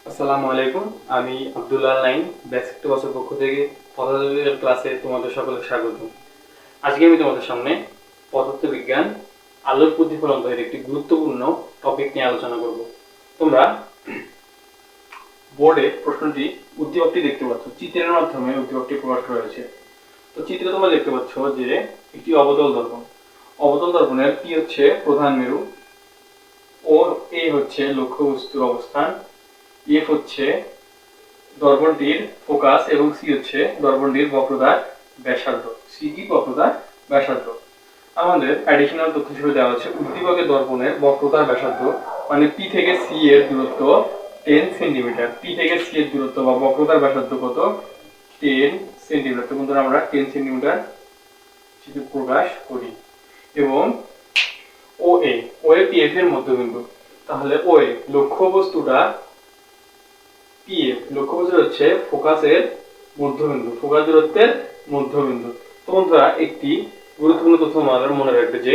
আসসালামু আলাইকুম। আমি আব্দুল্লাহ নাইম বেসিক টু বছর পক্ষ থেকে পদার্থবিজ্ঞান ক্লাসে তোমাদের সকলকে স্বাগত। আজকে আমি তোমাদের সামনে পদার্থবিজ্ঞান আলোর প্রতিফলন এর একটি গুরুত্বপূর্ণ টপিক নিয়ে আলোচনা করব। তোমরা বোর্ডে প্রশ্নটি উদ্দীপকটি দেখতে পাচ্ছ, চিত্রের মাধ্যমে উদ্দীপকটি প্রকাশ করা হয়েছে। তো চিত্রে তোমরা দেখতে পাচ্ছ যে একটি অবতল দর্পণ। অবতল দর্পণের পি হচ্ছে প্রধান মেরু, ও এ হচ্ছে লক্ষ্যবস্তুর অবস্থান, এফ হচ্ছে দর্পণটির ফোকাস এবং সি হচ্ছে দর্পণটির বক্রতার ব্যাসার্ধ। সি কি? বক্রতার ব্যাসার্ধ। আমাদের অ্যাডিশনাল তথ্য হিসেবে দেওয়া হচ্ছে উদ্দীপকের দর্পণের বক্রতার ব্যাসার্ধ, মানে পি থেকে সি এর দূরত্ব 10 সেন্টিমিটার। পি থেকে সি এর দূরত্ব বা বক্রতার ব্যাসার্ধ কত? 10 সেন্টিমিটার। তো বন্ধুরা আমরা 10 সেন্টিমিটার প্রকাশ করি। এবং ও এ পি এফ এর মধ্যবিন্দু। তাহলে ও এ লক্ষ্যবস্তুটা পিএফ, লক্ষ্যবস্তু হচ্ছে ফোকাসের মধ্যবিন্দু, ফোকাস দূরত্বের মধ্যবিন্দু। তো বন্ধুরা একটি গুরুত্বপূর্ণ তথ্য আমাদের মনে রাখবে যে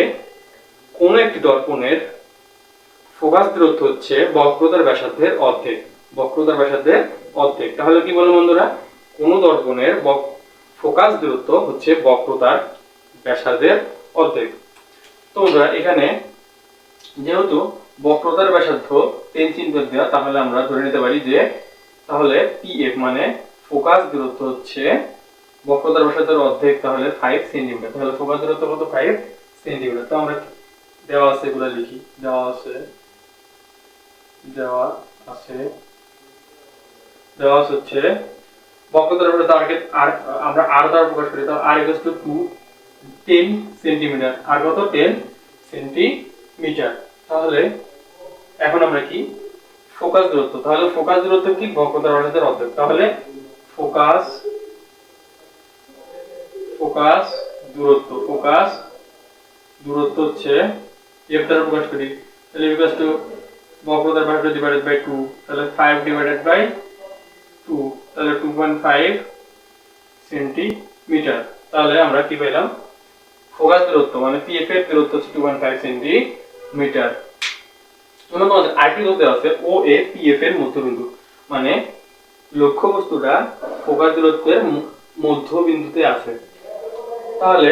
কোন একটি দর্পণের ফোকাস দূরত্ব হচ্ছে বক্রতার ব্যাসার্ধের অর্ধেক। বক্রতার ব্যাসার্ধের অর্ধেক। তাহলে কি বলো বন্ধুরা? কোন দর্পণের ফোকাস দূরত্ব হচ্ছে বক্রতার ব্যাসার্ধের অর্ধেক। তো বন্ধুরা এখানে যেহেতু বক্রতার ব্যাসার্ধ 10 সেন্টিমিটার দেওয়া, তাহলে আমরা ধরে নিতে পারি যে তাহলে পিএফ মানে ফোকাস দূরত্ব হচ্ছে বক্রতার ব্যাসার্ধের অর্ধেক, তাহলে 5 সেন্টিমিটার। তাহলে ফোকাস দূরত্ব কত? 5 সেন্টিমিটার। তো আমরা দেওয়া আছে, এগুলো লিখি। দেওয়া আছে হচ্ছে বক্রতার ব্যাসার্ধ আর আমরা আর দ্বারা প্রকাশ করি, তাহলে আর ইকুয়াল টু 10 সেন্টিমিটার। আর কত? 10 সেন্টিমিটার। তাহলে এখন আমরা কি ফোকাস দূরত্ব, তাহলে ফোকাস দূরত্ব কি? বক্রতার ব্যাসার্ধের অর্ধেক। তাহলে ফোকাস দূরত্ব হচ্ছে এফ দ্বারা প্রকাশ করি, তাহলে ইকুয়াল টু বক্রতার ব্যাসার্ধ ডিভাইডেড বাই 2, তাহলে 5 ডিভাইডেড বাই 2, তাহলে 2.5 সেন্টিমিটার। তাহলে আমরা কি পেলাম? ফোকাস দূরত্ব মানে পিএফ এর দূরত্ব হচ্ছে 2.5 সেন্টিমিটার। তোমাদের আরেকটি তথ্য দেওয়া আছে ও এ পিএফ এর মধ্যবিন্দু, মানে লক্ষ্যবস্তুটা ফোকাস দূরত্বের মধ্যবিন্দুতে আছে। তাহলে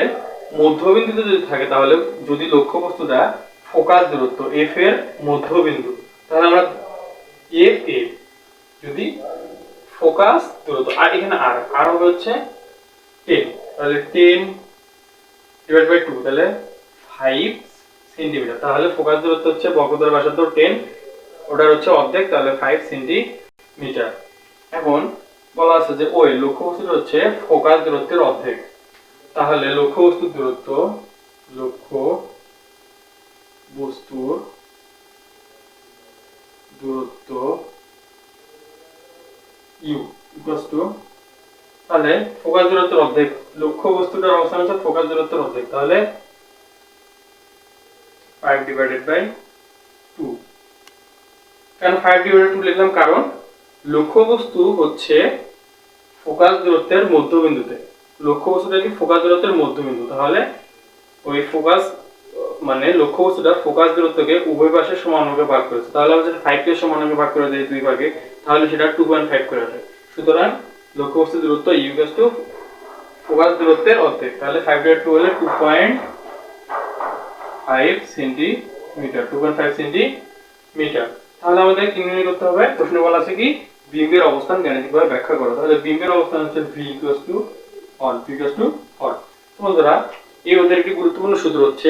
মধ্যবিন্দুতে যদি থাকে, তাহলে যদি লক্ষ্যবস্তুটা ফোকাস দূরত্ব এফ এর মধ্যবিন্দু, তাহলে আমরা এফ এ যদি ফোকাস দূরত্ব, আর এখানে আর হবে হচ্ছে 10, তাহলে 10 ডিভাইড বাই 2, তাহলে 5 সেন্টিমিটার। তাহলে ফোকাস দূরত্ব হচ্ছে বক্রতার ব্যাসার্ধ 10, ওটার হচ্ছে অর্ধেক, তাহলে 5 সেন্টিমিটার। এখন বলা আছে যে ওই লক্ষ্যবস্তুটা হচ্ছে ফোকাস দূরত্বের অর্ধেক। তাহলে লক্ষ্যবস্তুর দূরত্ব ইউ ইকুয়ালস টু, তাহলে ফোকাস দূরত্বের অর্ধেক, লক্ষ্যবস্তুটার অবস্থান হচ্ছে ফোকাস দূরত্বের অর্ধেক, তাহলে 5 ডিভাইডেড বাই 2। কেন 5 ডিভাইডেড 2 লিখলাম? কারণ লক্ষ্যবস্তু হচ্ছে ফোকাস দূরত্বের মধ্যবিন্দুতে। লক্ষ্যবস্তুটা কি? ফোকাস দূরত্বের মধ্যবিন্দু। তাহলে ওই ফোকাস মানে লক্ষ্যবস্তুটা ফোকাস দূরত্বকে উভয় পাশে সমানভাবে ভাগ করেছে। তাহলে আমরা যদি 5 কে সমানভাবে ভাগ করে দেই দুই ভাগে, তাহলে সেটা 2.5 করে আসে। সুতরাং লক্ষ্যবস্তুর দূরত্ব ইউ ইকুয়ালস টু ফোকাস দূরত্বের অর্ধেক। তাহলে 5 ডিভাইডেড 2 হলে 2.5 সেন্টিমিটার। 2.5 সেন্টিমিটার। তাহলে আমাদের কি নির্ণয় করতে হবে? প্রশ্নে বলা আছে কি বিম্বের অবস্থান গাণিতিকভাবে ব্যাখ্যা করো। তাহলে বিম্বের অবস্থান হচ্ছে v equals to on, v equals to on. বন্ধুরা এই ওদের একটি গুরুত্বপূর্ণ সূত্র হচ্ছে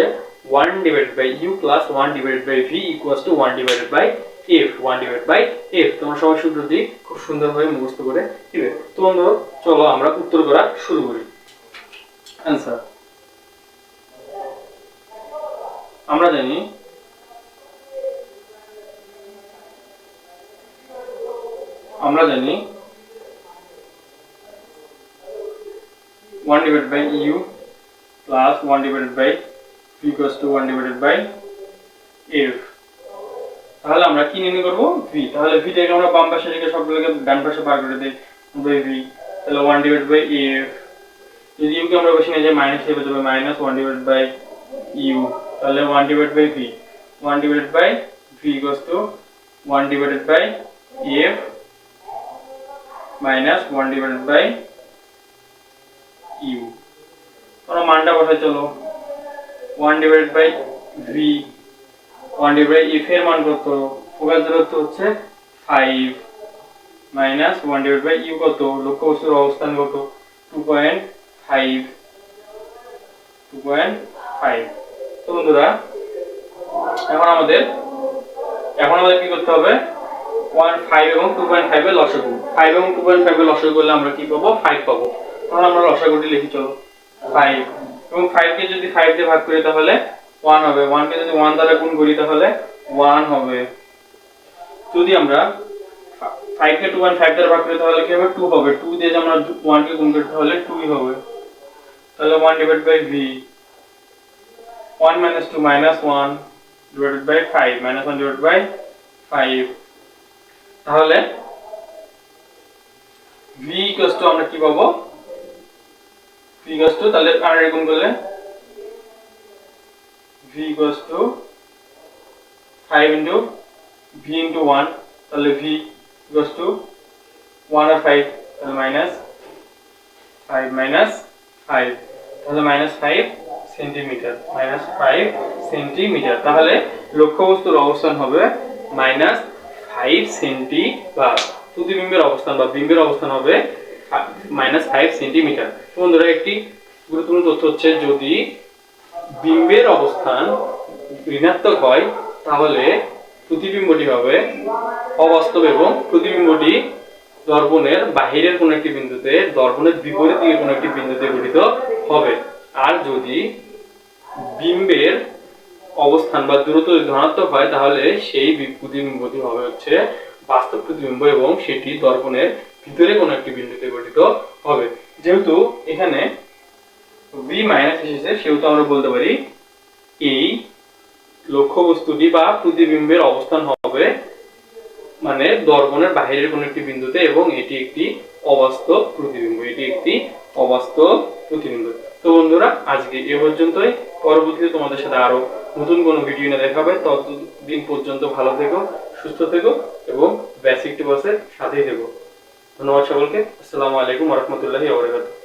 1 divided by u plus 1 divided by v equals to 1 divided by f। 1 divided by f। তোমরা সবাই সূত্রটি খুব সুন্দরভাবে মুখস্থ করে দিবে। তো বন্ধুরা চলো আমরা উত্তর করা শুরু করি। आंसर আমরা জানি আমরা জানি 1 divided by u plus 1 divided by v equals to 1 divided by f। তাহলে আমরা কি নির্ণয় করব? v। তাহলে v টাকে আমরা বাম পাশে রেখে সবগুলোকে ডান পাশে বার করে দেই বাই v। তাহলে 1 divided by f, যদি u কে আমরা বসে নিয়ে যাই মাইনাস হিসেবে যাবে মাইনাস 1 divided by u, তাহলে 1 divided by v, 1 divided by v equals to 1 divided by f minus 1 divided by u. তোমরা মানটা বসাই চলো, 1 divided by v, 1 divide by f এর মান কত, ফোকাস দূরত্ব হচ্ছে 5 মাইনাস 1 ডিভাইড বাই ইউ কত, লক্ষ্যবস্তুর অবস্থান কত 2.5। তো বন্ধুরা এখন আমাদের কি করতে হবে, 5 এবং 2.5 এর লসাগু, 5 এবং 2.5 এর লসাগু করলে আমরা কি পাবো, 5 পাবো। তাহলে আমরা লসাগুটি লিখি চলো, 5 এবং 5 কে যদি 5 দিয়ে ভাগ করি তাহলে 1 হবে, 1 কে যদি 1 দ্বারা গুণ করি তাহলে 1 হবে। যদি আমরা 5 কে 2.5 দ্বারা ভাগ করি তাহলে কি হবে, 2 হবে। 2 দিয়ে যদি আমরা 1 কে গুণ করি তাহলে 2 ই হবে। তাহলে 1 divide by v, 1 minus 2 minus 1 divided by 5 minus 1 divided by 5। তাহলে v equals to আমরা কি পাবো, v equals to তাহলে r এর গুণ করলে v equals to 5 into v into 1, তাহলে v equals to 1 আর 5, তাহলে minus 5 minus 5, তাহলে minus 5 সেন্টিমিটার, minus 5 সেন্টিমিটার। তাহলে লক্ষ্যবস্তুর অবস্থান হবে minus 5 সেন্টি, বা প্রতিবিম্বের অবস্থান বা বিম্বের অবস্থান হবে minus 5 সেন্টিমিটার। বন্ধুরা একটি গুরুত্বপূর্ণ তথ্য হচ্ছে, যদি বিম্বের অবস্থান ঋণাত্মক হয় তাহলে প্রতিবিম্বটি হবে অবাস্তব এবং প্রতিবিম্বটি দর্পণের বাহিরের কোন একটি বিন্দুতে, দর্পণের বিপরীত দিকে কোন একটি বিন্দুতে গঠিত হবে। আর যদি বিম্বের অবস্থান বা দূরত্ব ধনাত্মক হয় তাহলে সেই প্রতিবিম্বটি হবে হচ্ছে বাস্তব প্রতিবিম্ব এবং সেটি দর্পণের ভিতরে কোন একটি বিন্দুতে গঠিত হবে। যেহেতু এখানে v মাইনাস এসেছে সেহেতু আমরা বলতে পারি এই লক্ষ্যবস্তুটি বা প্রতিবিম্বের অবস্থান হবে মানে দর্পণের বাহিরের কোন একটি বিন্দুতে এবং এটি একটি অবাস্তব প্রতিবিম্ব, তো বন্ধুরা আজকে এ পর্যন্তই। পরবর্তীতে তোমাদের সাথে আরো নতুন কোনো ভিডিও নিয়ে দেখা হবে। ততদিন পর্যন্ত ভালো থেকো, সুস্থ থেকো এবং বেসিক টিপসের সাথেই থেকো। ধন্যবাদ সকলকে। আসসালামু আলাইকুম ওয়া রাহমাতুল্লাহি ওয়া বারাকাতুহু।